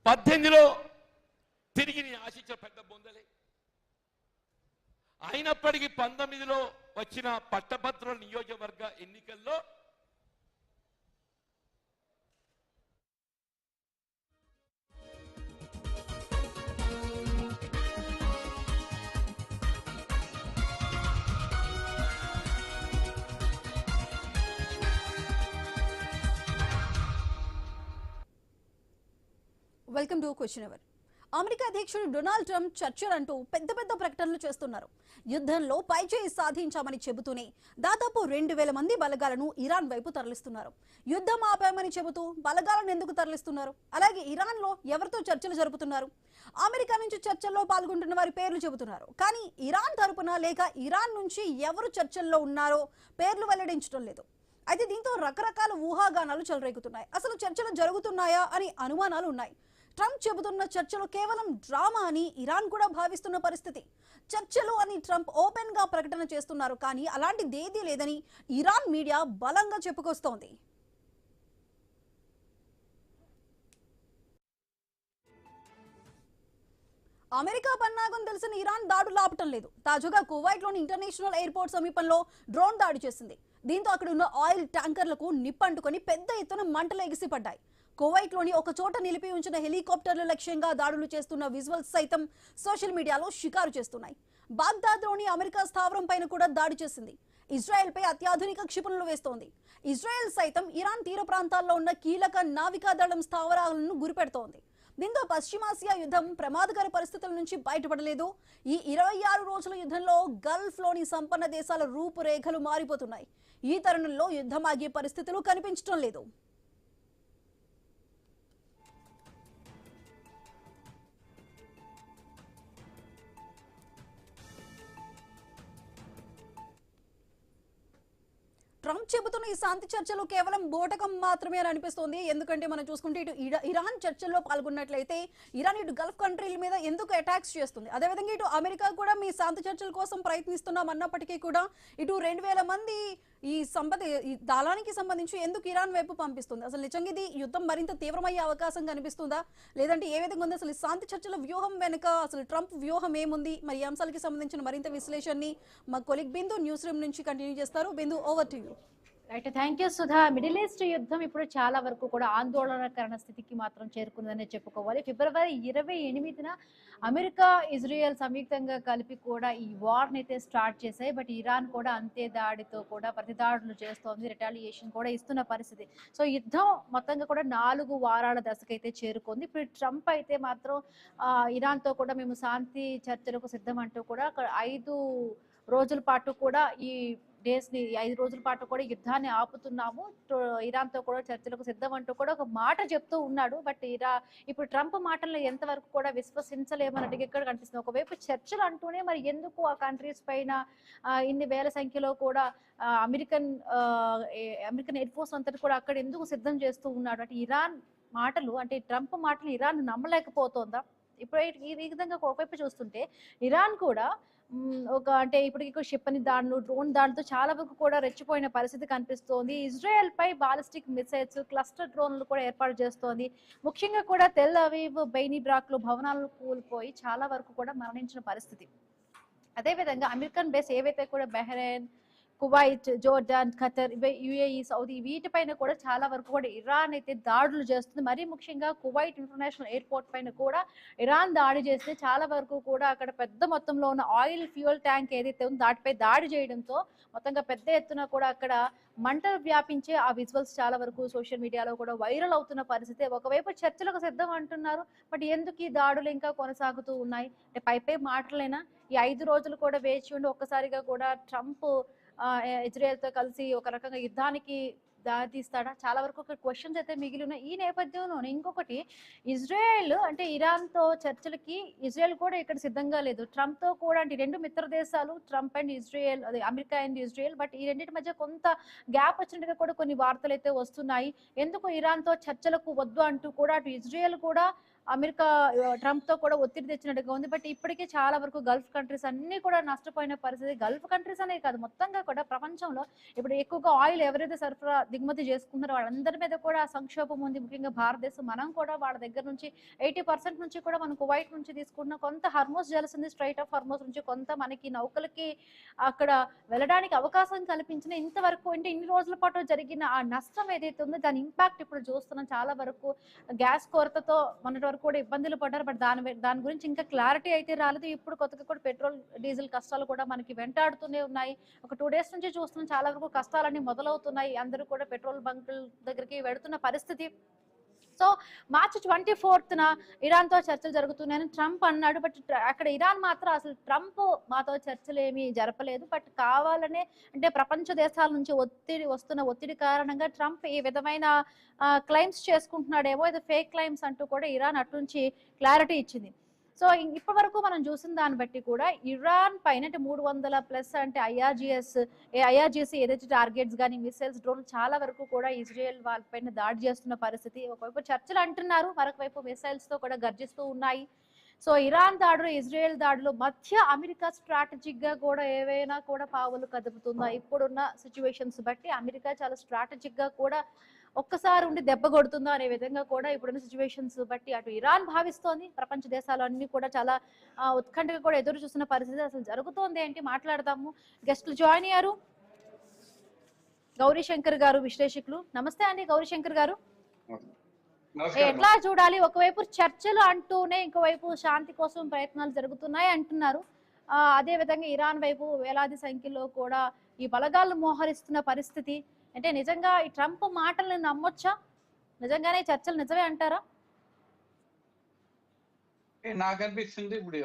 18లో తిరిగి నీ ఆశించిన పెద్ద బొందలే. అయినప్పటికీ 19లో వచ్చిన పట్టభద్రుల నియోజకవర్గ ఎన్నికల్లో welcome to question hour. America అధ్యక్షుడు డొనాల్డ్ ట్రంప్ చర్చలంటూ పెద్ద పెద్ద ప్రకటనలు చేస్తున్నారు. యుద్ధంలో పైచేయి సాధించామని చెబుతూనే దాదాపు 2000 మంది బలగాలను ఇరాన్ వైపు తరలిస్తున్నారు. యుద్ధం ఆపామని చెబుతూ బలగాలను ఎందుకు తరలిస్తున్నారు? అలాగే ఇరాన్లో ఎవరితో చర్చలు జరుపుతున్నారు? అమెరికా నుంచి చర్చల్లో పాల్గొంటున్న వారి పేర్లు చెబుతున్నారు. కానీ ఇరాన్ తరపున లేక ఇరాన్ నుంచి ఎవరు చర్చల్లో ఉన్నారో పేర్లు వెల్లడించడం లేదు. అయితే దీంతో రకరకాల ఊహాగానాలు చెలరేగుతున్నాయి. అసలు చర్చలు జరుగుతున్నాయా అని అనుమానాలు ఉన్నాయి. ట్రంప్ చెబుతున్న చర్చలు కేవలం డ్రామా అని ఇరాన్ కూడా భావిస్తున్న పరిస్థితి. చర్చలు అని ట్రంప్ ఓపెన్ గా ప్రకటన చేస్తున్నారు, కానీ అలాంటిదేదీ లేదని ఇరాన్ మీడియా బలంగా చెప్పుకొస్తోంది. అమెరికా పన్నాగం తెలిసిన ఇరాన్ దాడులు ఆపటం లేదు. తాజాగా కువైట్లోని ఇంటర్నేషనల్ ఎయిర్పోర్ట్ సమీపంలో డ్రోన్ దాడి చేసింది. దీంతో అక్కడ ఉన్న ఆయిల్ ట్యాంకర్లకు నిప్పంటుకొని పెద్ద ఎత్తున మంటలు ఎగిసిపడ్డాయి. కువైట్లోని ఒక చోట నిలిపి ఉంచిన హెలికాప్టర్ల లక్ష్యంగా దాడులు చేస్తున్న విజువల్స్ సైతం సోషల్ మీడియాలో షికారు చేస్తున్నాయి. బాగ్దాద్లోని అమెరికా స్థావరం పైన కూడా దాడి చేసింది. ఇజ్రాయెల్పై అత్యాధునిక క్షిపణులు వేస్తోంది. ఇజ్రాయెల్ సైతం ఇరాన్ తీర ప్రాంతాల్లో ఉన్న కీలక నావికాదళం స్థావరాలను గురిపెడుతోంది. దీంతో పశ్చిమాసియా యుద్ధం ప్రమాదకర పరిస్థితుల నుంచి బయటపడలేదు. ఈ 26 రోజుల యుద్ధంలో గల్ఫ్లోని సంపన్న దేశాల రూపురేఖలు మారిపోతున్నాయి. ఈ తరుణంలో యుద్ధం ఆగే పరిస్థితులు కనిపించడం లేదు. ట్రంప్ చెబుతున్న ఈ శాంతి చర్చలు కేవలం బోటకం మాత్రమే అని అనిపిస్తోంది. ఎందుకంటే మనం చూసుకుంటే ఇటు ఇరాన్ చర్చల్లో పాల్గొన్నట్లయితే ఇరాన్ ఇటు గల్ఫ్ కంట్రీల మీద ఎందుకు అటాక్స్ చేస్తుంది, అదేవిధంగా ఇటు అమెరికా కూడా మీ శాంతి చర్చల కోసం ప్రయత్నిస్తున్నాం అన్నప్పటికీ కూడా ఇటు 2000 మంది ఈ దళానికి సంబంధించి ఎందుకు ఇరాన్ వైపు పంపిస్తుంది? అసలు నిజంగా ఇది యుద్ధం మరింత తీవ్రమయ్యే అవకాశం కనిపిస్తుందా, లేదంటే ఏ విధంగా ఉంది అసలు శాంతి చర్చల వ్యూహం వెనుక? అసలు ట్రంప్ వ్యూహం ఏముంది? మరి ఈ అంశాలకి సంబంధించిన మరింత విశ్లేషణని మా కొలీగ్ బిందు న్యూస్ రూమ్ నుంచి కంటిన్యూ చేస్తారు. Bindu, over to you. Right, thank you Sudha. Middle East యుద్ధం ఇప్పుడు చాలా వరకు కూడా ఆందోళనకరణ స్థితికి మాత్రం చేరుకుందని చెప్పుకోవాలి. ఫిబ్రవరి 28న అమెరికా ఇజ్రాయెల్ సంయుక్తంగా కలిపి కూడా ఈ వార్ని అయితే స్టార్ట్ చేశాయి. బట్ ఇరాన్ కూడా అంతే దాడితో కూడా ప్రతిదాడులు చేస్తోంది, రిటాలియేషన్ కూడా ఇస్తున్న పరిస్థితి. సో యుద్ధం మొత్తంగా కూడా 4 వారాల దశకైతే చేరుకుంది. ఇప్పుడు ట్రంప్ అయితే మాత్రం ఇరాన్తో కూడా మేము శాంతి చర్చలకు సిద్ధం అంటూ కూడా 5 రోజుల పాటు కూడా ఈ 5 రోజుల పాటు కూడా యుద్ధాన్ని ఆపుతున్నాము, ఇరాన్తో కూడా చర్చలకు సిద్ధం అంటూ కూడా ఒక మాట చెప్తూ ఉన్నాడు. బట్ ఇప్పుడు ట్రంప్ మాటల్లో ఎంతవరకు కూడా విశ్వసించలేమన్నట్టుగా ఇక్కడ కనిపిస్తుంది. ఒకవైపు చర్చలు అంటూనే మరి ఎందుకు ఆ కంట్రీస్ పైన ఇన్ని వేల సంఖ్యలో కూడా అమెరికన్ ఎయిర్ ఫోర్స్ అంతా కూడా అక్కడ ఎందుకు సిద్ధం చేస్తూ ఉన్నాడు? అంటే ఇరాన్ మాటలు, అంటే ట్రంప్ మాటలు ఇరాన్ నమ్మలేకపోతుందా? ఇప్పుడు ఈ విధంగా ఒకవైపు చూస్తుంటే ఇరాన్ కూడా అంటే ఇప్పటికీ క్షిపణి దాడులు, డ్రోన్ దాడులతో చాలా వరకు కూడా రెచ్చిపోయిన పరిస్థితి కనిపిస్తోంది. ఇజ్రాయెల్ పై బాలిస్టిక్ మిసైల్స్, క్లస్టర్ డ్రోన్లు కూడా ఏర్పాటు చేస్తోంది. ముఖ్యంగా కూడా తెల్ అవీవ్, బెయినీ బ్రాక్ లో భవనాలు కూలిపోయి చాలా వరకు కూడా మరణించిన పరిస్థితి. అదేవిధంగా అమెరికన్ బేస్ ఏవైతే కూడా Bahrain, Kuwait, Jordan, Qatar, UAE, Saudi వీటిపైన కూడా చాలా వరకు కూడా ఇరాన్ అయితే దాడులు చేస్తుంది. మరీ ముఖ్యంగా కువైట్ ఇంటర్నేషనల్ ఎయిర్పోర్ట్ పైన కూడా ఇరాన్ దాడి చేస్తే చాలా వరకు కూడా అక్కడ పెద్ద మొత్తంలో ఉన్న ఆయిల్ ఫ్యూయల్ ట్యాంక్ ఏదైతే ఉందో దాటిపై దాడి చేయడంతో మొత్తంగా పెద్ద ఎత్తున కూడా అక్కడ మంటలు వ్యాపించే ఆ విజువల్స్ చాలా వరకు సోషల్ మీడియాలో కూడా వైరల్ అవుతున్న పరిస్థితి. ఒకవైపు చర్చలకు సిద్ధం అంటున్నారు, బట్ ఎందుకు ఈ దాడులు ఇంకా కొనసాగుతూ ఉన్నాయి? అంటే పై మాటలైనా ఈ 5 రోజులు కూడా వేచి ఉండి ఒక్కసారిగా కూడా ట్రంప్ ఇజ్రాయెల్తో కలిసి ఒక రకంగా యుద్ధానికి దారితీస్తాడా? చాలా వరకు క్వశ్చన్స్ అయితే మిగిలి ఉన్నాయి. ఈ నేపథ్యంలోనే ఇంకొకటి, ఇజ్రాయెల్ అంటే ఇరాన్తో చర్చలకి ఇజ్రాయెల్ కూడా ఇక్కడ సిద్ధంగా లేదు. ట్రంప్తో కూడా అంటే 2 మిత్ర దేశాలు, ట్రంప్ అండ్ ఇజ్రాయెల్, అదే అమెరికా అండ్ ఇజ్రాయెల్, బట్ ఈ రెండింటి మధ్య కొంత గ్యాప్ వచ్చినట్టుగా కూడా కొన్ని వార్తలు అయితే వస్తున్నాయి. ఎందుకు ఇరాన్తో చర్చలకు వద్దు అంటూ కూడా అటు ఇజ్రాయెల్ కూడా అమెరికా ట్రంప్ తో కూడా ఒత్తిడి తెచ్చినట్టుగా ఉంది. బట్ ఇప్పటికే చాలా వరకు గల్ఫ్ కంట్రీస్ అన్ని కూడా నష్టపోయిన పరిస్థితి. గల్ఫ్ కంట్రీస్ అనే కాదు, మొత్తంగా కూడా ప్రపంచంలో ఇప్పుడు ఎక్కువగా ఆయిల్ ఎవరైతే సరఫరా దిగుమతి చేసుకుంటారో వాళ్ళందరి మీద కూడా సంక్షోభం ఉంది. ముఖ్యంగా భారతదేశం, మనం కూడా వాళ్ళ దగ్గర నుంచి 80% నుంచి కూడా మనం కువైట్ నుంచి తీసుకున్న కొంత హర్మోస్ జలసింది, స్ట్రైట్ ఆఫ్ హర్మోస్ నుంచి కొంత మనకి నౌకలకి అక్కడ వెళ్ళడానికి అవకాశం కల్పించిన ఇంతవరకు అంటే ఇన్ని రోజుల పాటు జరిగిన ఆ నష్టం ఏదైతే ఉందో దాని ఇంపాక్ట్ ఇప్పుడు చూస్తున్నాం. చాలా వరకు గ్యాస్ కొరతతో మొన్నటి వరకు కూడా ఇబ్బందులు పడ్డారు. బట్ దాని గురించి ఇంకా క్లారిటీ అయితే రాలేదు. ఇప్పుడు కొత్తగా కూడా పెట్రోల్ డీజిల్ కష్టాలు కూడా మనకి వెంటాడుతూనే ఉన్నాయి. ఒక 2 డేస్ నుంచి చూస్తున్నాం, చాలా వరకు కష్టాలన్నీ మొదలవుతున్నాయి. అందరూ కూడా పెట్రోల్ బంకుల దగ్గరికి వెళుతున్న పరిస్థితి. సో మార్చి 24న ఇరాన్తో చర్చలు జరుగుతున్నాయని ట్రంప్ అన్నాడు. బట్ అక్కడ ఇరాన్ మాత్రం అసలు ట్రంప్ మాతో చర్చలు ఏమీ జరపలేదు, బట్ కావాలనే అంటే ప్రపంచ దేశాల నుంచి వస్తున్న ఒత్తిడి కారణంగా ట్రంప్ ఈ విధమైన క్లైమ్స్ చేసుకుంటున్నాడేమో, ఇది ఫేక్ క్లైమ్స్ అంటూ కూడా ఇరాన్ అటు నుంచి క్లారిటీ ఇచ్చింది. సో ఇప్పటి వరకు మనం చూసిన దాన్ని బట్టి కూడా ఇరాన్ పైన అంటే 300+ అంటే ఐఆర్జిఎస్ ఏదైతే టార్గెట్స్ కానీ మిసైల్స్, డ్రోన్ చాలా వరకు కూడా ఇజ్రాయెల్ వాళ్ళపైన దాడి చేస్తున్న పరిస్థితి. ఒకవైపు చర్చలు అంటున్నారు, మరొక వైపు మిసైల్స్ తో కూడా గర్జిస్తూ ఉన్నాయి. సో ఇరాన్ దాడులు, ఇజ్రాయెల్ దాడులు మధ్య అమెరికా స్ట్రాటజిక్ గా కూడా ఏవైనా కూడా పావులు కదుపుతుందా? ఇప్పుడున్న సిచ్యువేషన్స్ బట్టి అమెరికా చాలా స్ట్రాటజిక్ గా కూడా ఒక్కసారి ఉండి దెబ్బ కొడుతుందా అనే విధంగా కూడా ఇప్పుడున్న సిచ్యువేషన్స్ బట్టి అటు ఇరాన్ భావిస్తోంది. ప్రపంచ దేశాలు అన్ని కూడా చాలా ఉత్కంఠగా కూడా ఎదురు చూస్తున్న పరిస్థితి. అసలు జరుగుతోంది ఏంటి మాట్లాడదాము. గెస్టులు జాయిన్ అయ్యారు, గౌరీశంకర్ గారు, విశ్లేషకులు. నమస్తే అండి గౌరీశంకర్ గారు. ఎట్లా చూడాలి? ఒకవైపు చర్చలు అంటూనే ఇంకోవైపు శాంతి కోసం ప్రయత్నాలు జరుగుతున్నాయి అంటున్నారు. అదే విధంగా ఇరాన్ వైపు వేలాది సంఖ్యలో కూడా ఈ బలగాలు మోహరిస్తున్న పరిస్థితి. అంటే నిజంగా ఈ ట్రంప్ మాటలను నమ్మొచ్చా? నిజంగానే చర్చలు నిజమే అంటారా? నాకు అనిపిస్తుంది ఇప్పుడు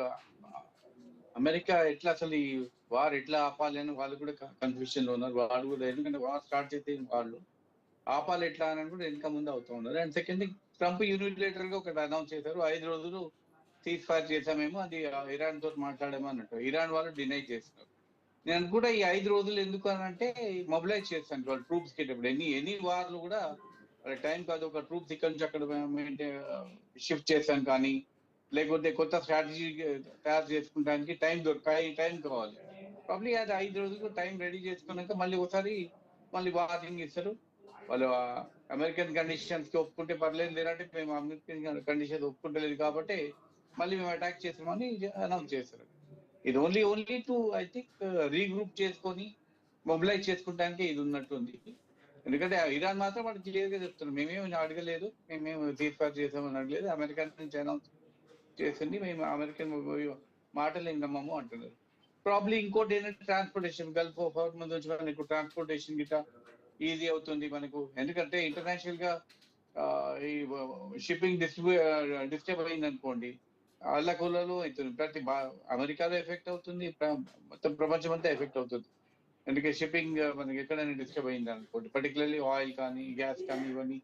అమెరికా ఎట్లా అసలు ఈ వార్ ఎట్లా ఆపాలి అని వాళ్ళు కూడా కన్ఫ్యూజన్ లో ఉన్నారు. వాళ్ళు కూడా ఎందుకంటే వార్ స్టార్ట్ చేస్తే వాళ్ళు ఆపాలి ఎట్లా అని కూడా వెనక ముందు అవుతూ ఉన్నారు. అండ్ సెకండ్ ట్రంప్ యూనిలేటర్ గా ఒకటి అనౌన్స్ చేశారు, 5 రోజులు సీజ్ ఫైర్ చేసామేమో, అది ఇరాన్ తోటి మాట్లాడామో అన్నట్టు. ఇరాన్ వాళ్ళు డినై చేస్తున్నారు. నేను కూడా ఈ 5 రోజులు ఎందుకు అని అంటే మొబిలైజ్ చేస్తాను వాళ్ళు ట్రూప్స్ కి. ఇప్పుడు ఎనీ వార్లు కూడా టైం కాదు, ఒక ట్రూప్స్ ఇక్కడ నుంచి అక్కడ షిఫ్ట్ చేస్తాను కానీ, లేకపోతే కొత్త స్ట్రాటజీ తయారు చేసుకుంటానికి టైం కావాలి. ప్రాబ్లీ అది 5 రోజులు టైం రెడీ చేసుకున్నాక మళ్ళీ ఒకసారి వార్నింగ్ ఇస్తారు. వాళ్ళు అమెరికన్ కండిషన్స్ కి ఒప్పుకుంటే పర్లేదు, లేదంటే మేము అమెరికన్ కండిషన్స్ ఒప్పుకుంటలేదు కాబట్టి మళ్ళీ మేము అటాక్ చేస్తామని అనౌన్స్ చేస్తారు. ఇది only to I think regroup చేసుకొని మొబిలైజ్ చేసుకుంటానికి ఇది ఉన్నట్టుంది. ఎందుకంటే ఇరాన్ మాత్రం వాళ్ళు క్లియర్ గా చెప్తున్నారు, మేమేమి అడగలేదు, మేమేమి సీజ్ చేసామని అడగలేదు, అమెరికన్ నుంచి అనౌన్స్ చేసింది, మేము అమెరికన్ మాటలు ఏం నమ్మము అంటున్నారు. ప్రాబ్లీ ఇంకోటి ఏంటంటే ట్రాన్స్పోర్టేషన్, గల్ఫ్ హార్మజ్ నుంచి మనకు ట్రాన్స్పోర్టేషన్ గిట్లా ఈజీ అవుతుంది మనకు. ఎందుకంటే ఇంటర్నేషనల్ గా ఈ షిప్పింగ్ డిస్టర్బ్ అయింది అనుకోండి, అల్లకొల్లలో అవుతుంది. అమెరికాలో ఎఫెక్ట్ అవుతుంది, మొత్తం ప్రపంచం అంతా ఎఫెక్ట్ అవుతుంది. ఎందుకంటే షిప్పింగ్ మనకి ఎక్కడైనా డిస్టర్బ్ అయింది అనుకోండి, పర్టికులర్లీ ఆయిల్ కానీ గ్యాస్ కానీ ఇవన్నీ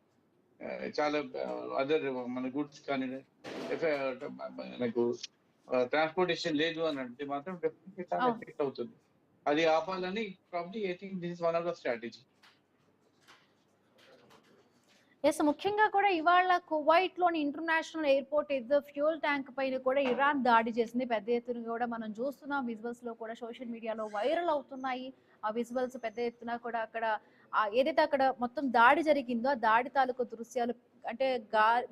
చాలా అదర్ మన గుడ్స్ కానీ మనకు ట్రాన్స్పోర్టేషన్ లేదు అని అంటే మాత్రం డెఫినెట్లీ చాలా ఎఫెక్ట్ అవుతుంది. అది ఆపాలని probably I think this is one of the strategy. Yes, ముఖ్యంగా కూడా ఇవాళ కువైట్ లోని ఇంటర్నేషనల్ ఎయిర్పోర్ట్ ఎద్ద ఫ్యూల్ ట్యాంక్ పైన కూడా ఇరాన్ దాడి చేసింది. పెద్ద ఎత్తున కూడా మనం చూస్తున్నాం, విజువల్స్ లో కూడా సోషల్ మీడియాలో వైరల్ అవుతున్నాయి. ఆ విజువల్స్ పెద్ద ఎత్తున కూడా అక్కడ ఏదైతే అక్కడ మొత్తం దాడి జరిగిందో ఆ దాడి తాలూకు దృశ్యాలు అంటే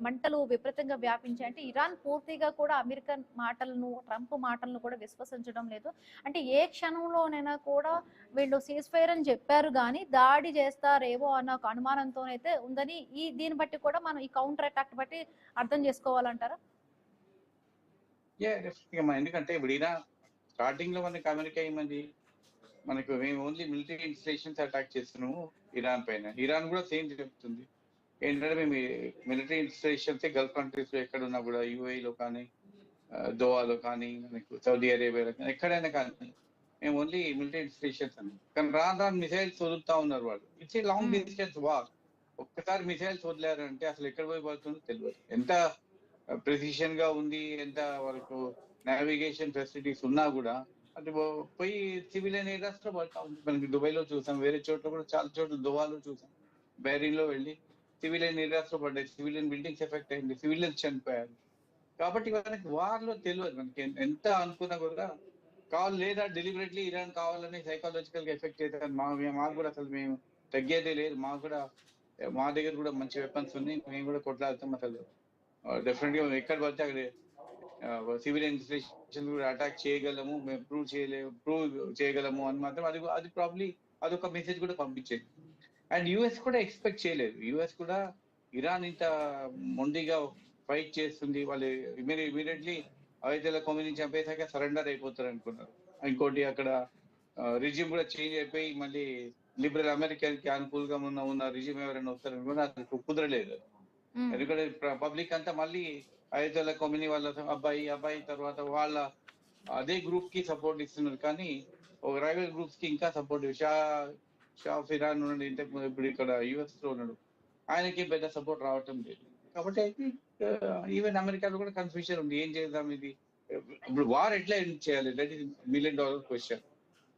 మంటలు విపరీతంగా వ్యాపించాయి. అంటే ఇరాన్ పూర్తిగా కూడా అమెరికన్ మాటలను, ట్రంప్ మాటలను కూడా విశ్వసించడం లేదు. అంటే ఏ క్షణంలోనైనా కూడా వీళ్ళు సీజ్ ఫైర్ అని చెప్పారు కానీ దాడి చేస్తారేమో అన్న ఒక అనుమానంతోనైతే ఉందని దీన్ని బట్టి కూడా మనం ఈ కౌంటర్ అటాక్ బట్టి అర్థం చేసుకోవాలంటారా? ఎందుకంటే ఇప్పుడు స్టార్టింగ్ లో మనకి అమెరికా ఏమంది, మనకు మేము ఓన్లీ మిలిటరీ ఇన్స్టలేషన్స్ అటాక్ చేస్తున్నాము ఇరాన్ పైన. ఇరాన్ కూడా సేమ్ చెప్తుంది ఏంటంటే మేము మిలిటరీ ఇన్స్టలేషన్స్ గల్ఫ్ కంట్రీస్ లో ఎక్కడున్నా కూడా, యూఏఈలో కానీ, దోహాలో కానీ, మనకు సౌదీ అరేబియాలో కానీ, ఎక్కడైనా కానీ మేము ఓన్లీ మిలిటరీ ఇన్స్టలేషన్స్ అని. కానీ రాను మిసైల్స్ వదులుతా ఉన్నారు వాళ్ళు. It's a long distance war. ఒక్కసారి మిసైల్స్ వదిలారంటే అసలు ఎక్కడ పోయి పడుతుందో తెలియదు. ఎంత ప్రెసిషన్ గా ఉంది, ఎంత వాళ్ళకు నావిగేషన్ ఫెసిలిటీస్ ఉన్నా కూడా అది పోయి సివిలియన్ ఏరియాస్ లో పడతా ఉంది. మనకి దుబాయ్ లో చూసాం, వేరే చోట్ల కూడా చాలా చోట్ల, దోహాలో చూసాం, బహ్రెయిన్ లో వెళ్ళి సివిలియన్ ఏరియాస్ లో పడ్డాయి, సివిలియన్ బిల్డింగ్స్ ఎఫెక్ట్ అయింది, సివిలియన్స్ చనిపోయారు. కాబట్టి మనకి వార్లో తెలియదు, మనకి ఎంత అనుకున్నా కూడా లేదా డెలిబరేట్లీ ఇరాన్ కావాలని సైకాలజికల్ గా ఎఫెక్ట్ అవుతుంది. మాకు కూడా అసలు మేము తగ్గేదే లేదు, మాకు కూడా మా దగ్గర కూడా మంచి వెపన్స్ ఉన్నాయి, మేము కూడా కొట్లాడతాం. అసలు డెఫినెట్ గా ఎక్కడ పడితే అక్కడ సివిలియన్ ఇన్స్టిట్యూషన్ కూడా అటాక్ చేయగలము, మేము ప్రూవ్ చేయగలము అని మాత్రం అది ప్రాబ్లీ అదొక మెసేజ్ కూడా పంపించేది. అండ్ యుఎస్ కూడా ఎక్స్పెక్ట్ చేయలేదు, యుఎస్ కూడా ఇరాన్ ఇంత మొండిగా ఫైట్ చేస్తుంది, వాళ్ళు ఇమీడియట్లీ అయోధ్యల కొమ్మిని చంపేసాక సరెండర్ అయిపోతారు అనుకున్నారు. ఇంకోటి అక్కడ రిజిమ్ కూడా చేంజ్ అయిపోయి మళ్ళీ లిబరల్ అమెరికన్ కి అనుకూలంగా ఉన్న రిజిమ్ ఎవరైనా వస్తారు అనుకున్నా అది కుదరలేదు. ఎందుకంటే పబ్లిక్ అంతా మళ్ళీ అయోధ్యల కొమ్మిని వాళ్ళ అబ్బాయి తర్వాత వాళ్ళ అదే గ్రూప్ కి సపోర్ట్ ఇస్తున్నారు, కానీ ఒక రైవల్ గ్రూప్స్ కి ఇంకా సపోర్ట్ షా ఆఫ్ ఇరాన్ ఉన్నాడు, ఇంతకు ఇప్పుడు ఇక్కడ యుఎస్ లో ఉన్నాడు, ఆయనకి పెద్ద సపోర్ట్ రావటం లేదు. కాబట్టి అయితే ఈవెన్ అమెరికాలో కూడా కన్ఫ్యూజన్ ఉంది, ఏం చేద్దాం ఇది ఇప్పుడు వార్ ఎట్లా ఎండ్ చేయాలి, దట్ ఈస్ $1 million క్వశ్చన్.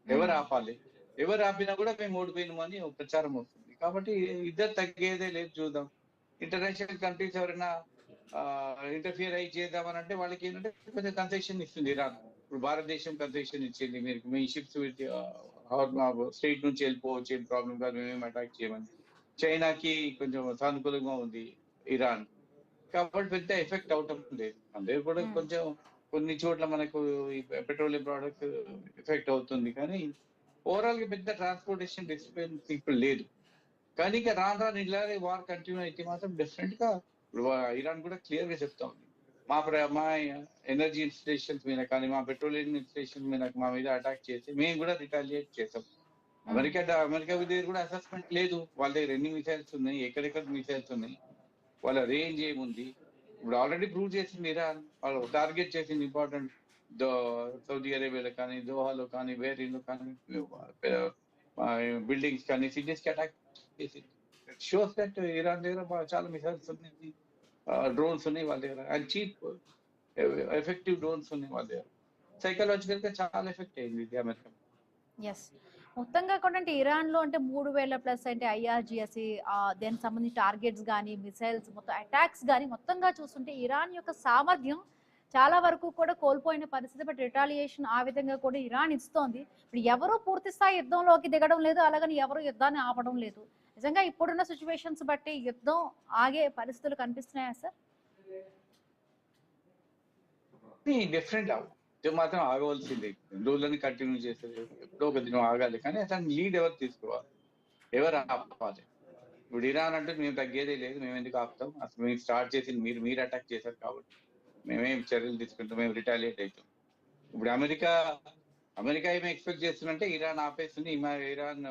ఎవరు ఆపాలి, ఎవరు ఆపినా కూడా మేము ఓడిపోయినామని ఒక ప్రచారం వస్తుంది. కాబట్టి ఇద్దరు తగ్గేదే లేదు, చూద్దాం. ఇంటర్నేషనల్ కంట్రీస్ ఎవరైనా ఇంటర్ఫియర్ అయ్యి చేద్దామని అంటే వాళ్ళకి ఏంటంటే కొంచెం కన్సెషన్ ఇస్తుంది ఇరాన్. ఇప్పుడు భారతదేశం కన్సెషన్ ఇచ్చింది, మీరు మీ షిప్స్ స్టేట్ నుంచి వెళ్ళిపోవచ్చు, ఏం ప్రాబ్లం కాదు, మేమేం అటాక్ చేయమని. చైనాకి కొంచెం సానుకూలంగా ఉంది ఇరాన్, కాబట్టి పెద్ద ఎఫెక్ట్ అవటం లేదు. అదే కూడా కొంచెం కొన్ని చోట్ల మనకు పెట్రోలియం ప్రోడక్ట్స్ ఎఫెక్ట్ అవుతుంది, కానీ ఓవరాల్ గా పెద్ద ట్రాన్స్పోర్టేషన్ డిస్టర్బెన్స్ ఇప్పుడు లేదు. కానీ ఇక రాను ఇలాగే వార్ కంటిన్యూ అయితే మాత్రం డెఫినెట్ గా ఇరాన్ కూడా క్లియర్ గా చెప్తా ఉంది, మా ఎనర్జీ ఇన్స్టలేషన్స్ మీద కానీ మా పెట్రోలియం ఇన్స్టలేషన్ మీద మా మీద అటాక్ చేసి మేము కూడా రిటాలియేట్ చేసాం. అమెరికా దగ్గర కూడా అసెస్మెంట్ లేదు, వాళ్ళ దగ్గర ఎన్ని మిసైల్స్ ఉన్నాయి, ఎక్కడెక్కడ మిసైల్స్ ఉన్నాయి, వాళ్ళ రేంజ్ ఏముంది. ఇప్పుడు ఆల్రెడీ ప్రూవ్ చేసింది ఇరాన్, వాళ్ళు టార్గెట్ చేసింది ఇంపార్టెంట్ సౌదీ అరేబియాలో కానీ, దోహాలో కానీ, బెహ్రీన్లో కానీ, బిల్డింగ్స్ కానీ, సిటీస్ కి అటాక్ చేసింది. షోస్ దట్ ఇరాన్ దగ్గర చాలా మిసైల్స్ ఉన్నాయి, డ్రోన్స్ ఉన్నాయి వాళ్ళ దగ్గర, అండ్ చీప్ ఎఫెక్టివ్ డ్రోన్స్ ఉన్నాయి వాళ్ళ దగ్గర. సైకలాజికల్ గా చాలా ఎఫెక్ట్ అయింది ఇది అమెరికా. ఎస్, మొత్తంగా కూడా అంటే ఇరాన్ లో అంటే 3000+ అంటే IRGC దానికి సంబంధించి టార్గెట్స్ కానీ, మిసైల్స్ మొత్తం అటాక్స్ కానీ మొత్తంగా చూస్తుంటే ఇరాన్ యొక్క సామర్థ్యం చాలా వరకు కూడా కోల్పోయిన పరిస్థితి. బట్ రిటాలియేషన్ ఆ విధంగా కూడా ఇరాన్ ఇస్తోంది. ఇప్పుడు ఎవరు పూర్తి స్థాయి యుద్ధంలోకి దిగడం లేదు, అలాగని ఎవరు యుద్ధాన్ని ఆపడం లేదు. నిజంగా ఇప్పుడున్న సిచ్యువేషన్స్ బట్టి యుద్ధం ఆగే పరిస్థితులు కనిపిస్తున్నాయా సార్? డిఫరెంట్ యుద్ధం మాత్రం ఆగవలసిందే, రోజులని కంటిన్యూ చేసేది ఎప్పుడో ఒక దినం ఆగాలి, కానీ అతను లీడ్ ఎవరు తీసుకోవాలి, ఎవరు ఆపాలి. ఇప్పుడు ఇరాన్ అంటే మేము తగ్గేదే లేదు, మేము ఎందుకు ఆపుతాం, అసలు మేము స్టార్ట్ చేసింది మీరు అటాక్ చేశారు కాబట్టి మేమేం చర్యలు తీసుకుంటాం, మేము రిటాలియేట్ అవుతాం. ఇప్పుడు అమెరికా ఏమి ఎక్స్పెక్ట్ చేస్తుందంటే ఇరాన్ ఆపేస్తుంది, ఇరాన్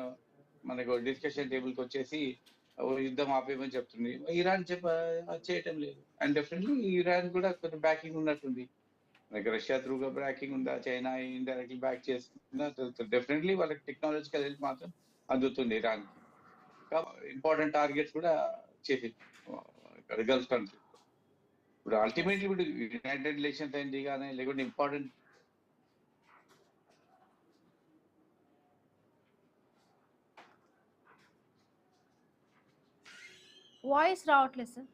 మనకు డిస్కషన్ టేబుల్ కి వచ్చేసి యుద్ధం ఆపేయమని చెప్తుంది. ఇరాన్ చేయటం లేదు. అండ్ డెఫినెట్లీ ఇరాన్ కూడా కొంచెం బ్యాకింగ్ ఉన్నట్టుంది, మనకి రష్యా త్రూగా బ్యాకింగ్ ఉందా, చైనా ఇండైరెక్ట్లీ బ్యాక్ చేస్తుందా, డెఫినెట్లీ వాళ్ళకి టెక్నాలజికల్ హెల్ప్ మాత్రం అందుతుంది ఇరాన్. ఇంపార్టెంట్ టార్గెట్స్ కూడా చేసింది గల్ఫ్ కంట్రీ. ఇప్పుడు అల్టిమేట్లీ ఇప్పుడు యునైటెడ్ నేషన్స్ అయింది కానీ, లేకుంటే ఇంపార్టెంట్ వాయిస్ రావట్లేదు సార్.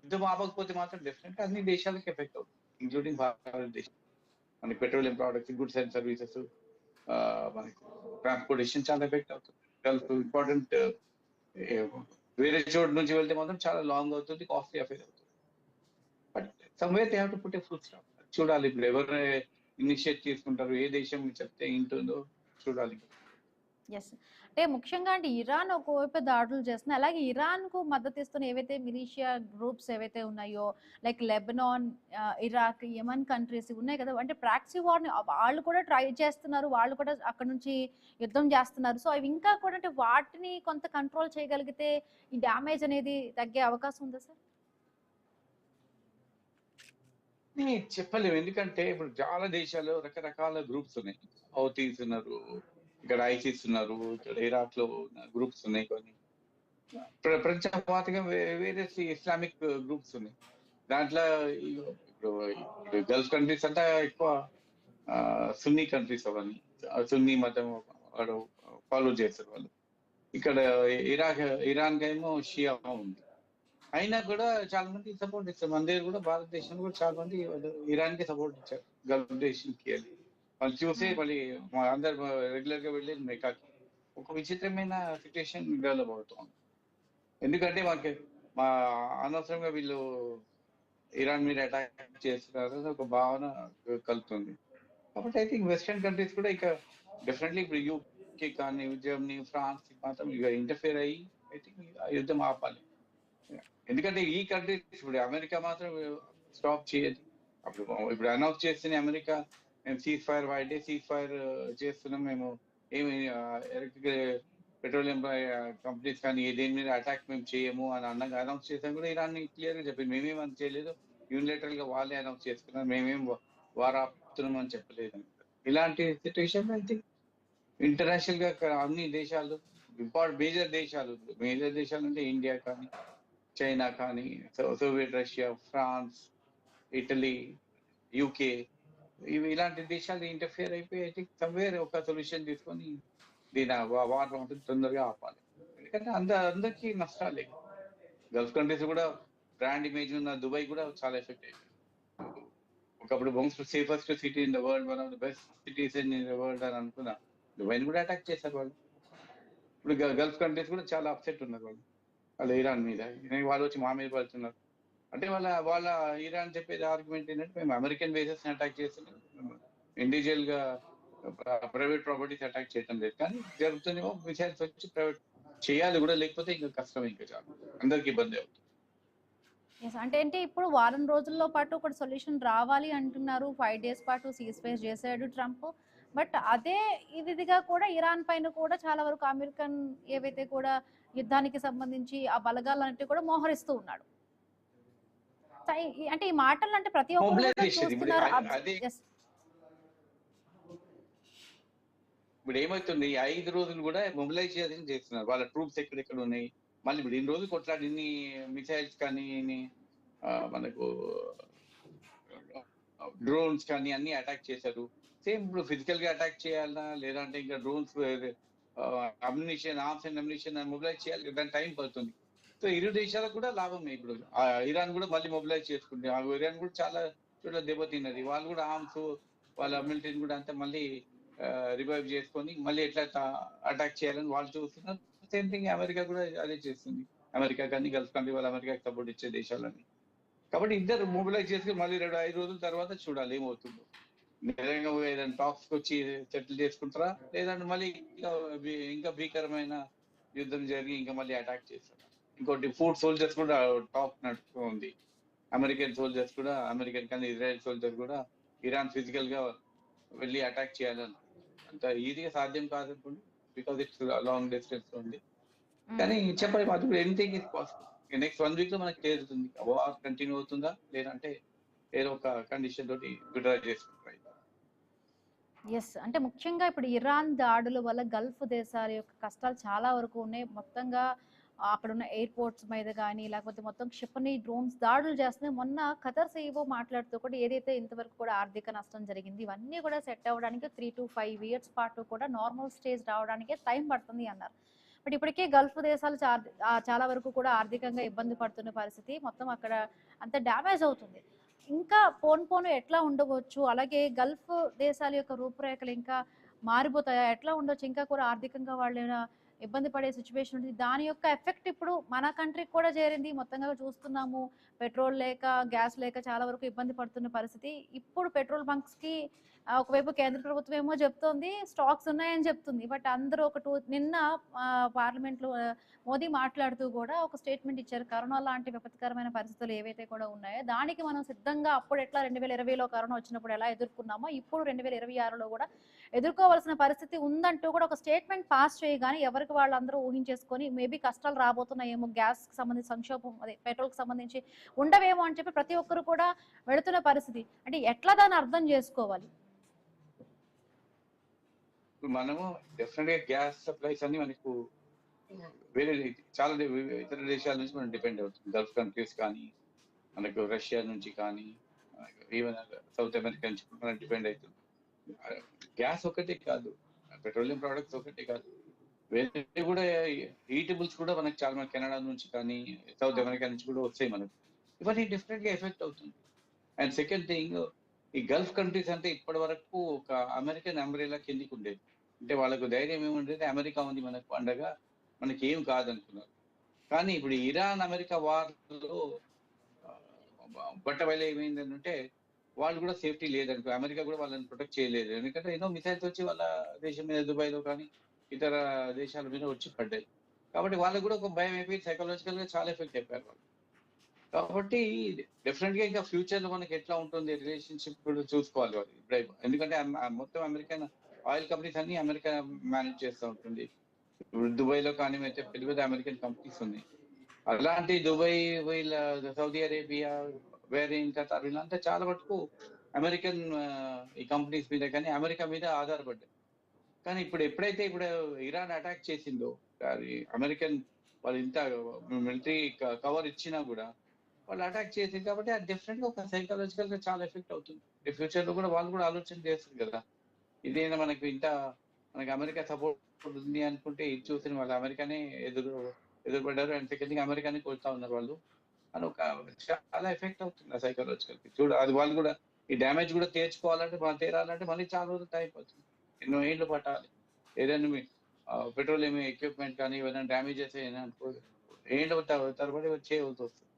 యుద్ధం ఆపకపోతే మాత్రం డెఫినెట్ అన్ని దేశాలకు ఎఫెక్ట్ అవుతుంది, ఇంక్లూడింగ్ భారతదేశం. మనకి petroleum products, goods and services, మనకి ట్రాన్స్పోర్టేషన్ చాలా ఎఫెక్ట్ అవుతుంది. గల్ఫ్ ఇంపార్టెంట్, వేరే చోటు నుంచి వెళ్తే మాత్రం చాలా లాంగ్ అవుతుంది, కాస్ట్లీ అఫేర్ అవుతుంది. But somewhere they have to put a full stop. చూడాలి ఇప్పుడు ఎవరు ఇనిషియేట్ తీసుకుంటారు, ఏ దేశం చెప్తే ఏంటుందో చూడాలి. ఎస్, అంటే ముఖ్యంగా అంటే ఇరాన్ ఒకవైపు దాడులు చేస్తుంది, అలాగే ఇరాన్ కు మద్దతు ఇస్తున్న ఏవైతే మిలీషియా గ్రూప్స్ ఏవైతే ఉన్నాయో, like Lebanon, Iraq, Yemen countries ఉన్నాయి కదా, అంటే ప్రాక్సీ వార్ని వాళ్ళు కూడా ట్రై చేస్తున్నారు, వాళ్ళు కూడా అక్కడ నుంచి యుద్ధం చేస్తున్నారు. సో అవి ఇంకా కూడా అంటే వాటిని కొంత కంట్రోల్ చేయగలిగితే ఈ డ్యామేజ్ అనేది తగ్గే అవకాశం ఉందా సార్? చెప్పలేము, ఎందుకంటే ఇప్పుడు చాలా దేశాల్లో రకరకాల గ్రూప్స్ ఉన్నాయి. హౌతీస్ ఉన్నారు, ఇక్కడ ఐసిస్ ఉన్నారు, ఇక్కడ ఇరాక్ లో గ్రూప్స్ ఉన్నాయి, కొన్ని ప్రపంచవ్యాప్తంగా వేరే ఇస్లామిక్ గ్రూప్స్ ఉన్నాయి. దాంట్లో ఇప్పుడు గల్ఫ్ కంట్రీస్ అంతా ఎక్కువ సున్నీ కంట్రీస్, అవన్నీ సున్నీ మతం వాడు ఫాలో చేస్తారు వాళ్ళు. ఇక్కడ ఇరాన్ ఏమో షియా ఉంది. అయినా కూడా చాలా మంది సపోర్ట్ ఇస్తారు. మన దగ్గర కూడా భారతదేశంలో కూడా చాలా మంది ఇరాన్ కి సపోర్ట్ ఇచ్చారు, గల్ఫ్ దేశానికి అని. వాళ్ళు చూసే మళ్ళీ మా అందరు రెగ్యులర్ గా వెళ్ళేది మెకాకి. ఒక విచిత్రమైన సిచ్యుయేషన్ డెవలప్ అవుతుంది. ఎందుకంటే మా అనవసరంగా వీళ్ళు ఇరాన్ మీద అటాక్ చేస్తున్నారు అని ఒక భావన కలుగుతుంది. కాబట్టి ఐ థింక్ వెస్టర్న్ కంట్రీస్ కూడా ఇక డెఫినెట్లీ ఇప్పుడు యూకే కానీ, జర్మనీ, ఫ్రాన్స్ మాత్రం ఇక ఇంటర్ఫియర్ అయ్యి ఐ థింక్ యుద్ధం ఆపాలి. ఎందుకంటే ఈ కంట్రీస్ ఇప్పుడు అమెరికా మాత్రం స్టాప్ చేయదు. ఇప్పుడు అనౌన్స్ చేస్తేనే అమెరికా మేము సీజ్ ఫైర్ చేస్తున్నాం, మేము ఏమి ఎలక్ట్రికల్ పెట్రోలియం కంపెనీస్ కానీ దేని మీద అటాక్ మేము చేయము అని అన్నగా అనౌన్స్ చేసాం కూడా ఇరాన్ క్లియర్ గా చెప్పింది మేమేం అని చేయలేదు, యూనిలేటరల్ గా వాళ్ళే అనౌన్స్ చేసుకున్నారు, మేమేం వార్ ఆపుతున్నాం అని చెప్పలేదు. ఇలాంటి సిచ్యువేషన్ అయితే ఇంటర్నేషనల్ గా అన్ని దేశాలు మేజర్ దేశాలు అంటే ఇండియా కానీ, చైనా కానీ, Soviet Russia, France, Italy, UK, ఇలాంటి దేశాలు ఇంటర్ఫియర్ అయిపోయి అయితే సమ్వేర్ ఒక సొల్యూషన్ తీసుకొని దీని వార్ తొందరగా ఆపాలి. ఎందుకంటే అందరికీ నష్టాలే. గల్ఫ్ కంట్రీస్ కూడా బ్రాండ్ ఇమేజ్ ఉన్న దుబాయ్ కూడా చాలా ఎఫెక్ట్ అయిపోయింది. ఒకప్పుడు most safest city in the world, one of the best cities in the world అని అనుకున్నా, దుబాయ్ని కూడా అటాక్ చేశారు వాళ్ళు. ఇప్పుడు గల్ఫ్ కంట్రీస్ కూడా చాలా అప్సెట్ ఉన్నారు వాళ్ళు ఇరాన్ మీద. వాళ్ళు వచ్చి మా మీద పడుతున్నారు అంటే వాళ్ళ ఇరాన్ చెప్పేది ఆర్గ్యుమెంట్ ఏంటంటే మేము అమెరికన్ బేసెస్ అటాక్ చేస్తున్నాం, ఇండివిజువల్ గా ప్రైవేట్ ప్రాపర్టీస్ అటాక్ చేయడం లేదు. కానీ జరుగుతుందేమో మిసైల్స్ వచ్చి ప్రైవేట్ చేయాలి కూడా, లేకపోతే ఇంకా కష్టం, ఇంకా చాలా అందరికి ఇబ్బంది అవుతుంది. అంటే ఏంటి ఇప్పుడు వారం రోజుల్లో పాటు ఒక సొల్యూషన్ రావాలి అంటున్నారు. 5 days పాటు సీజ్ ఫైర్ చేశాడు ట్రంప్. బట్ అదే ఇదిగా కూడా ఇరాన్ పైన కూడా చాలా వరకు అమెరికన్ ఏవైతే కూడా యుద్ధానికి సంబంధించి ఆ బలగాలన్నిటి కూడా మోహరిస్తూ ఉన్నాడు. అంటే ఈ మాటలు అంటే ప్రతి ఒక్కరు చూస్తున్నారు. ఇప్పుడు ఏమవుతుంది, 5 రోజులు కూడా మొబిలైజేషన్ చేస్తున్నారు, వాళ్ళ ట్రూప్స్ ఎక్కడెక్కడ ఉన్నాయి. మళ్ళీ ఇప్పుడు ఇన్ని రోజులు కొట్లాడి ఇన్ని మిసైల్స్ కానీ, మనకు డ్రోన్స్ కానీ అన్ని అటాక్ చేశారు. సేమ్ ఇప్పుడు ఫిజికల్ గా అటాక్ చేయాలన్నా, లేదంటే ఇంకా drones ammunition, arms and ammunition mobilise చేయాలి, దాని టైం పడుతుంది. సో ఇరు దేశాలకు కూడా లాభమే. ఇప్పుడు ఇరాన్ కూడా మళ్ళీ మొబిలైజ్ చేసుకుంటే, ఇరాన్ కూడా చాలా చోట్ల దెబ్బతిన్నది. వాళ్ళు కూడా ఆర్మ్స్, వాళ్ళ మిలిటరీని కూడా అంతా మళ్ళీ రివైవ్ చేసుకొని మళ్ళీ ఎట్లా అటాక్ చేయాలని వాళ్ళు చూస్తున్నారు. సేమ్ థింగ్ అమెరికా కూడా అదే చేస్తుంది. అమెరికా కానీ గల్ఫ్ కంట్రీ వాళ్ళు అమెరికాకి సపోర్ట్ ఇచ్చే దేశాలని. కాబట్టి ఇద్దరు మొబిలైజ్ చేసుకుని మళ్ళీ 5 రోజుల తర్వాత చూడాలి ఏమవుతుందో. నిజంగా ఏదైనా టాక్స్ వచ్చి సెటిల్ చేసుకుంటారా, లేదంటే మళ్ళీ ఇంకా భీకరమైన యుద్ధం జరిగి ఇంకా మళ్ళీ అటాక్ చేస్తారు. ఇంకోటి ఫుడ్ సోల్జర్స్ కూడా టాక్ నడుస్తుంది. అమెరికన్ సోల్జర్స్ కూడా, అమెరికన్ కానీ ఇజ్రాయెల్ సోల్జర్ కూడా ఇరాన్ ఫిజికల్ గా వెళ్ళి అటాక్ చేయాలని అంత ఈజీగా సాధ్యం కాదు అనుకోండి, బికాస్ ఇట్స్ లాంగ్ డిస్టెన్స్ ఉంది. కానీ చెప్పాలి మాత్రం anything is possible. Next 1 week లో మనకి తేలుతుంది వార్ కంటిన్యూ అవుతుందా లేదంటే ఏదో ఒక కండిషన్ తోటి విత్డ్రా చేసుకుంటారు. ఎస్, అంటే ముఖ్యంగా ఇప్పుడు ఇరాన్ దాడుల వల్ల గల్ఫ్ దేశాల యొక్క కష్టాలు చాలా వరకు ఉన్నాయి. మొత్తంగా అక్కడ ఉన్న ఎయిర్పోర్ట్స్ మీద కానీ, లేకపోతే మొత్తం క్షిపణి డ్రోన్స్ దాడులు చేస్తున్నాయి. మొన్న ఖతర్ సీఈఓ మాట్లాడుతూ కూడా ఏదైతే ఇంతవరకు కూడా ఆర్థిక నష్టం జరిగింది, ఇవన్నీ కూడా సెట్ అవ్వడానికి 3 to 5 years పాటు కూడా నార్మల్ స్టేజ్ రావడానికే టైం పడుతుంది అన్నారు. బట్ ఇప్పటికే గల్ఫ్ దేశాలు చాలా వరకు కూడా ఆర్థికంగా ఇబ్బంది పడుతున్న పరిస్థితి, మొత్తం అక్కడ అంత డ్యామేజ్ అవుతుంది. ఇంకా పోను ఎట్లా ఉండవచ్చు, అలాగే గల్ఫ్ దేశాల యొక్క రూపురేఖలు ఇంకా మారిపోతాయా, ఎట్లా ఉండొచ్చు, ఇంకా కూడా ఆర్థికంగా వాళ్ళు ఇబ్బంది పడే సిచ్యువేషన్ ఉంటుంది. దాని యొక్క ఎఫెక్ట్ ఇప్పుడు మన కంట్రీకి కూడా చేరింది. మొత్తంగా చూస్తున్నాము, పెట్రోల్ లేక, గ్యాస్ లేక చాలా వరకు ఇబ్బంది పడుతున్న పరిస్థితి. ఇప్పుడు పెట్రోల్ బంక్స్ కి ఒకవైపు కేంద్ర ప్రభుత్వం ఏమో చెప్తోంది స్టాక్స్ ఉన్నాయని చెప్తుంది. బట్ అందరూ నిన్న పార్లమెంట్ లో మోదీ మాట్లాడుతూ కూడా ఒక స్టేట్మెంట్ ఇచ్చారు. కరోనా లాంటి విపత్కరమైన పరిస్థితులు ఏవైతే కూడా ఉన్నాయో దానికి మనం సిద్ధంగా, అప్పుడు ఎట్లా 2020లో కరోనా వచ్చినప్పుడు ఎలా ఎదుర్కొన్నామో ఇప్పుడు 2026లో కూడా ఎదుర్కోవాల్సిన పరిస్థితి ఉందంటూ కూడా ఒక స్టేట్మెంట్ పాస్ చేయగానే ఎవరికి వాళ్ళందరూ ఊహించేసుకొని మేబీ కష్టాలు రాబోతున్నాయేమో, గ్యాస్ కి సంబంధించి సంక్షోభం, అదే పెట్రోల్ కి సంబంధించి ఉండవేమో అని చెప్పి ప్రతి ఒక్కరు కూడా వెళుతున్న పరిస్థితి. అంటే ఎట్లా దాన్ని అర్థం చేసుకోవాలి? మనము డెఫినెట్ గా గ్యాస్ సప్లైస్ అన్ని మనకు వేరే చాలా ఇతర దేశాల నుంచి మనం డిపెండ్ అవుతుంది. గల్ఫ్ కంట్రీస్ కానీ, మనకు రష్యా నుంచి కానీ, ఈవెన్ సౌత్ అమెరికా నుంచి మనం డిపెండ్ అవుతుంది. గ్యాస్ ఒకటే కాదు, పెట్రోలియం ప్రొడక్ట్స్ ఒకటే కాదు, వేరే కూడా ఈటబుల్స్ కూడా మనకి చాలా మంది కెనడా నుంచి కానీ సౌత్ అమెరికా నుంచి కూడా వస్తాయి మనకు. ఇవన్నీ డిఫరెంట్ గా ఎఫెక్ట్ అవుతుంది. అండ్ సెకండ్ థింగ్, ఈ గల్ఫ్ కంట్రీస్ అంటే ఇప్పటి వరకు ఒక అమెరికన్ అంబ్రెలా కిందికి ఉండేది. అంటే వాళ్ళకు ధైర్యం ఏముండేది, అమెరికా ఉంది మనకు పండగ, మనకి ఏం కాదనుకున్నారు. కానీ ఇప్పుడు ఇరాన్ అమెరికా వార్లో బట్ట బయలు ఏమైందంటే వాళ్ళు కూడా సేఫ్టీ లేదనుకో, అమెరికా కూడా వాళ్ళని ప్రొటెక్ట్ చేయలేదు. ఎందుకంటే ఎన్నో మిసైల్స్ వచ్చి వాళ్ళ దేశం మీద, దుబాయ్ లో కానీ ఇతర దేశాల మీద వచ్చి పడ్డాయి. కాబట్టి వాళ్ళకు కూడా ఒక భయం అయిపోయి సైకలాజికల్ గా చాలా ఎఫెక్ట్ అయిపోయారు వాళ్ళు. కాబట్టి డెఫినెట్ గా ఇంకా ఫ్యూచర్ లో మనకి ఎట్లా ఉంటుంది రిలేషన్షిప్ కూడా చూసుకోవాలి వాళ్ళు ఇప్పుడు. ఎందుకంటే మొత్తం అమెరికన్ ఆయిల్ కంపెనీస్ అన్ని అమెరికా మేనేజ్ చేస్తూ ఉంటుంది. ఇప్పుడు దుబాయ్ లో కానీ అయితే పెద్ద పెద్ద అమెరికన్ కంపెనీస్ ఉన్నాయి. అలాంటి దుబాయ్, వీళ్ళ సౌదీ అరేబియా, బహ్రెయిన్, ఖతార్ వీళ్ళంతా చాలా మటుకు అమెరికన్ ఈ కంపెనీస్ మీద కానీ అమెరికా మీద ఆధారపడ్డాయి. కానీ ఇప్పుడు ఎప్పుడైతే ఇప్పుడు ఇరాన్ అటాక్ చేసిందో, అది అమెరికన్ వాళ్ళు ఇంత మిలిటరీ కవర్ ఇచ్చినా కూడా వాళ్ళు అటాక్ చేసింది. కాబట్టి అది డెఫినెట్ గా ఒక సైకలాజికల్ గా చాలా ఎఫెక్ట్ అవుతుంది. ఫ్యూచర్ లో కూడా వాళ్ళు కూడా ఆలోచన చేస్తారు కదా, ఇదేనా మనకి ఇంత మనకి అమెరికా సపోర్ట్ ఉంది అనుకుంటే ఇది చూసిన వాళ్ళు అమెరికానే ఎదురుపడ్డారు. అండ్ సెకండ్ అమెరికానే కొడుతా ఉన్నారు వాళ్ళు అని ఒక చాలా ఎఫెక్ట్ అవుతుంది సైకలాజికల్. చూడ అది వాళ్ళు కూడా ఈ డ్యామేజ్ కూడా తీర్చుకోవాలంటే, మనం తీరాలంటే మళ్ళీ చాలా రోజులు టైం అవుతుంది, ఎన్నో ఏళ్ళు పట్టాలి. ఏదైనా పెట్రోలియం ఎక్విప్మెంట్ కానీ ఏదైనా డ్యామేజెస్ అయినా అనుకో, ఏళ్ళు తరబడి చేయవలసి వస్తుంది.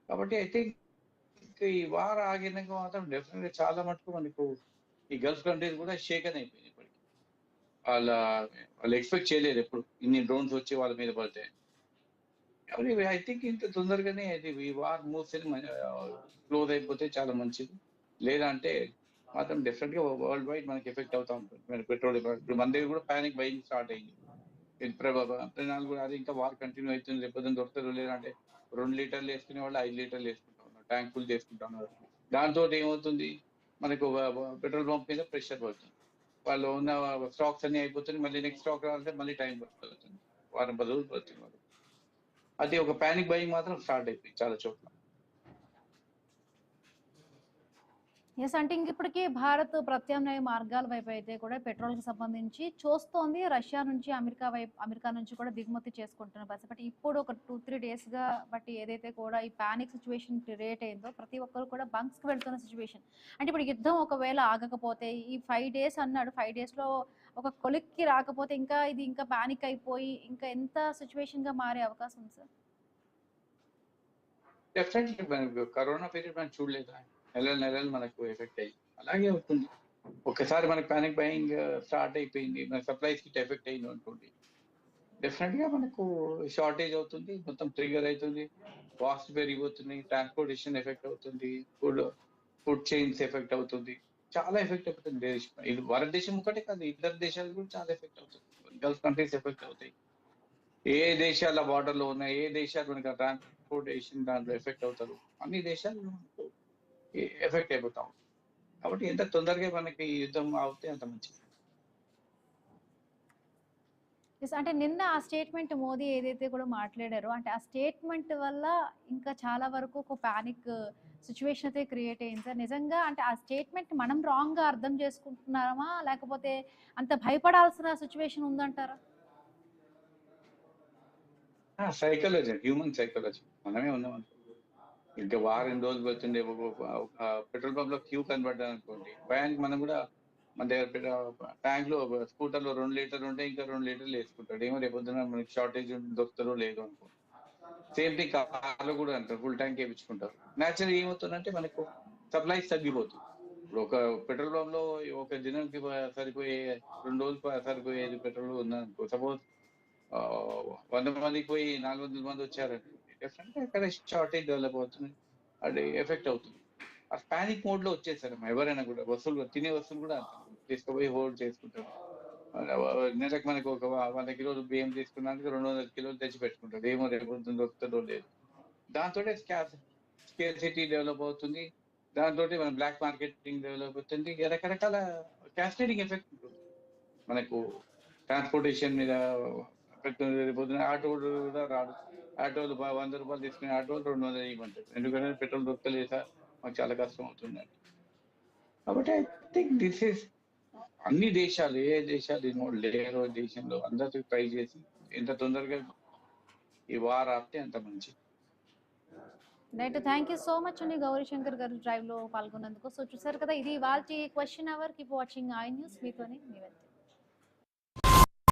కాబట్టి ఐ థింక్ ఈ వార్ ఆగినాక మాత్రం డెఫినెట్ గా చాలా మటుకు మనకు ఈ గల్ఫ్ కంట్రీస్ కూడా షేకన్ అయిపోయింది ఇప్పటికి. వాళ్ళ వాళ్ళు ఎక్స్పెక్ట్ చేయలేదు ఎప్పుడు ఇన్ని డ్రోన్స్ వచ్చి వాళ్ళ మీద పడితే. కాబట్టి ఐ థింక్ ఇంత తొందరగానే అది ఈ వార్ మూవ్స్ క్లోజ్ అయిపోతే చాలా మంచిది. లేదా అంటే మాత్రం డెఫినెట్ గా వరల్డ్ వైడ్ మనకి ఎఫెక్ట్ అవుతా ఉంటుంది. మన పెట్రోల్ ఇప్పుడు మన దగ్గర కూడా పానిక్ బయింగ్ స్టార్ట్ అయింది. ప్రయాణాలు కూడా అది ఇంకా వార్ కంటిన్యూ అవుతుంది, లేకపోతే దొరుకుతారు. లేదంటే 2 లీటర్లు వేసుకునే వాళ్ళు 5 లీటర్లు వేసుకుంటా ఉన్నారు, ట్యాంక్ ఫుల్ చేసుకుంటా ఉన్నారు. దాంతో ఏమవుతుంది, మనకు పెట్రోల్ పంప్ మీద ప్రెషర్ పడుతుంది. వాళ్ళు ఉన్న స్టాక్స్ అన్ని అయిపోతుంది, మళ్ళీ నెక్స్ట్ స్టాక్ రావాలంటే మళ్ళీ టైం పడుతుంది, వారం 10 రోజులు పడుతుంది వాళ్ళు. అది ఒక పానిక్ బయింగ్ మాత్రం స్టార్ట్ అయిపోయింది చాలా చోట్ల. ఎస్, అంటే ఇంక ఇప్పటికీ భారత్ ప్రత్యామ్నాయ మార్గాల వైపు అయితే కూడా పెట్రోల్ కి సంబంధించి చూస్తోంది. రష్యా నుంచి అమెరికా నుంచి కూడా దిగుమతి చేసుకుంటున్న పరిస్థితి. బట్ ఇప్పుడు ఒక 2-3 డేస్ గా బట్టి ఏదైతే కూడా ఈ పానిక్ సిచ్యువేషన్ క్రియేట్ అయిందో, ప్రతి ఒక్కరు కూడా బంక్స్ కి వెళ్తున్న సిచ్యువేషన్. అంటే ఇప్పుడు యుద్ధం ఒకవేళ ఆగకపోతే, ఈ 5 డేస్ అన్నాడు, 5 డేస్ లో ఒక కొలిక్కి రాకపోతే ఇంకా ఇది ఇంకా పానిక్ అయిపోయి ఇంకా ఎంత సిచ్యువేషన్ గా మారే అవకాశం ఉంది సార్? డెఫినెట్లీ మనకు కరోనా పీరియడ్ మనం చూడలేదా, నెలలు మనకు ఎఫెక్ట్ అయ్యి అలాగే అవుతుంది. ఒక్కసారి మనకి పానిక్ బయింగ్ స్టార్ట్ అయిపోయింది, మన సప్లైస్ కి ఎఫెక్ట్ అయింది అనుకోండి, డెఫినెట్ గా మనకు షార్టేజ్ అవుతుంది, మొత్తం ట్రిగర్ అవుతుంది, కాస్ట్ పెరిగిపోతుంది, ట్రాన్స్పోర్టేషన్ ఎఫెక్ట్ అవుతుంది, ఫుడ్ చైన్స్ ఎఫెక్ట్ అవుతుంది, చాలా ఎఫెక్ట్ అవుతుంది దేశం. ఇది భారతదేశం ఒకటే కాదు, ఇతర దేశాలు కూడా చాలా ఎఫెక్ట్ అవుతుంది. గల్ఫ్ కంట్రీస్ ఎఫెక్ట్ అవుతాయి. ఏ దేశాల బార్డర్ లో ఉన్నాయి, ఏ దేశాలు మనకి ట్రాన్స్పోర్టేషన్ దాంట్లో ఎఫెక్ట్ అవుతారు, అన్ని దేశాలు ఎఫెక్ట్ అయిపోతాం. కాబట్టి ఎంత తొందరగా మనకి యుద్ధం అవుతే అంత మంచిది. అంటే నిన్న ఆ స్టేట్మెంట్ మోదీ ఏదైతే కూడా మాట్లాడారో, అంటే ఆ స్టేట్మెంట్ వల్ల ఇంకా చాలా వరకు ఒక పానిక్ సిచ్యువేషన్ అయితే క్రియేట్ అయింది సార్. నిజంగా అంటే ఆ స్టేట్మెంట్ మనం రాంగ్ గా అర్థం చేసుకుంటున్నామా, లేకపోతే అంత భయపడాల్సిన సిచ్యువేషన్ ఉందంటారా? సైకాలజీ, హ్యూమన్ సైకాలజీ, మనమే ఉన్నాం ఇంకా వారం రోజులు పడుతుంది. ఒక పెట్రోల్ పంప్ లో క్యూ కనబడ్డా అనుకోండి, భయానికి మనం కూడా మన దగ్గర ట్యాంక్ లో స్కూటర్ లో 2 లీటర్లు ఉంటే ఇంకా 2 లీటర్లు వేసుకుంటాడు. ఏమో రేపొద్దున మనకి షార్టేజ్ దొరుకుతారో లేదో అనుకో. సేమ్ థింగ్ కార్లో కూడా అంటారు, ఫుల్ ట్యాంక్ వేయించుకుంటారు. న్యాచురల్ ఏమవుతుందంటే మనకు సప్లైస్ తగ్గిపోతుంది. ఇప్పుడు ఒక పెట్రోల్ పంప్ లో ఒక దినంకి సరిపోయే 2 రోజులు సరిపోయేది పెట్రోల్ ఉందనుకో, సపోజ్ 100 మందికి పోయి 400 మంది వచ్చారనుకోండి, డెఫినెట్ గా అక్కడ షార్టేజ్ డెవలప్ అవుతుంది, అది ఎఫెక్ట్ అవుతుంది. ఆ పానిక్ మోడ్ లో వచ్చేసారు ఎవరైనా కూడా. వస్తువులు తినే వస్తువులు కూడా తీసుకుపోయి హోల్డ్ చేసుకుంటారు. నెలకు మనకు ఒక 100 కిలోలు బియ్యం తీసుకున్నానికి 200 కిలోలు తెచ్చి పెట్టుకుంటారు, ఏమో రేపు దొరుకుతుందో లేదు. దాంతో స్కేర్సిటీ డెవలప్ అవుతుంది, దాంతో మన బ్లాక్ మార్కెటింగ్ డెవలప్ అవుతుంది, రకరకాల క్యాస్కేడింగ్ ఎఫెక్ట్ ఉంటుంది మనకు. ట్రాన్స్పోర్టేషన్ మీద పొద్దున ఆటో కూడా రాడు, ఆటోలు 100 రూపాయలు తీసుకునే ఆటోలు 200 ఇవ్వమంటారు, ఎందుకంటే పెట్రోల్ దొరకలేదు సార్, మాకు చాలా కష్టం అవుతుంది. కాబట్టి ఐ థింక్ దిస్ ఈస్ అన్ని దేశాలు, ఏ దేశాలు ఇన్వాల్వ్ లేరో దేశంలో అందరూ ట్రై చేసి ఎంత తొందరగా ఈ వార్ ఆపితే అంత మంచిది. Right, thank you so much అండి గౌరీశంకర్ గారు డ్రైవ్ లో పాల్గొన్నందుకు. సో చూసారు కదా, ఇది వాళ్ళ question hour. Keep watching I News. మీతోనే మీ వెళ్తాం.